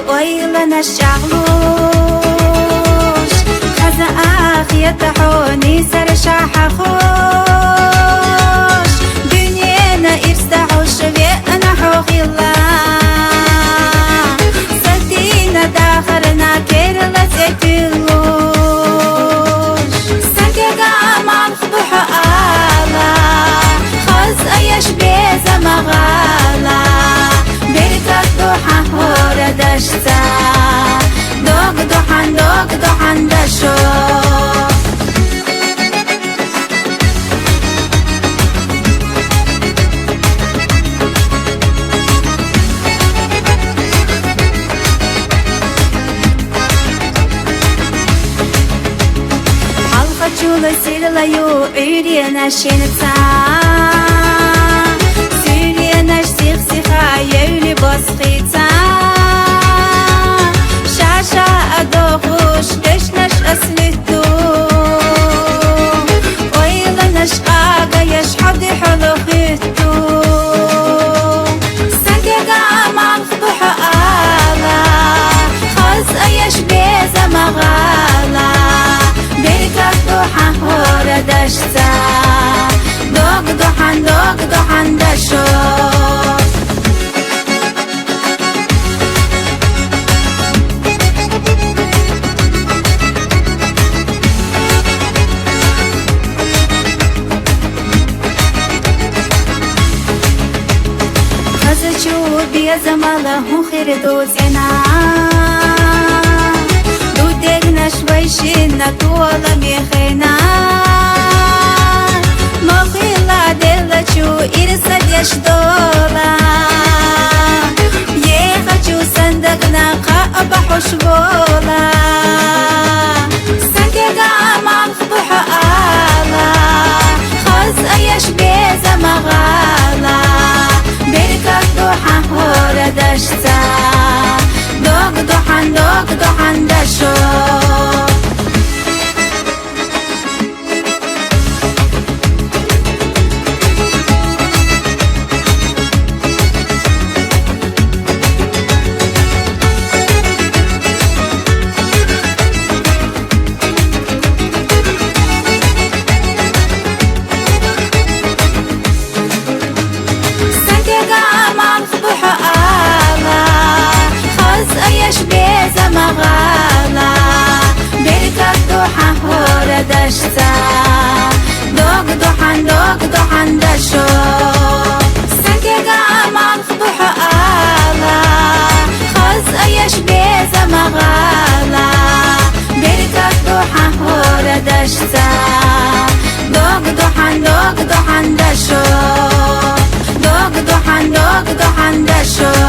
ويلنا الشعلوش خزا آخية حوني سرشاح خوش دنيانا إرستعوش بيئنا حوخي الله سدينا داخرنا كيرلا تتلوش سنكيقا مع الخبح آلا خز أيش بيزا مغالا بركة دوحة هورا دشتا دوغ دوحان دشو حلقة جولة سيرلا يو عيرينا شينتا سيرينا شسيخ سيخا يولي بسخيتا شاشا أدوخوش دشنش أسلتو ويلا نشقاقا يشحدي حلوخيتو سنكيقا مع الخبح آلا خز أيش بيزا مغالا بركة دوحة هورا دشتا دوغ دوحان دشو زمالا هو خير دوزنا دودنا شوي شينا طولا ميخينا مخيلا ديلا شو إرسا ديش دولا يخشو صندقنا قابا حشبولا سنكيقا مع الخبح آلا خز أيش بيزا مغالا بركة دوحة هورا دشتا دوغ دوحان دشو أيش بيزا مغالا بركة دوحة هورا دشتا دوغ دوحان دشو سنكيقا مع الخبح آلا خز أيش بيزا مغالا بركة دوحة هورا دشتا دوغ دوحان دشو دوغ دوحان دشو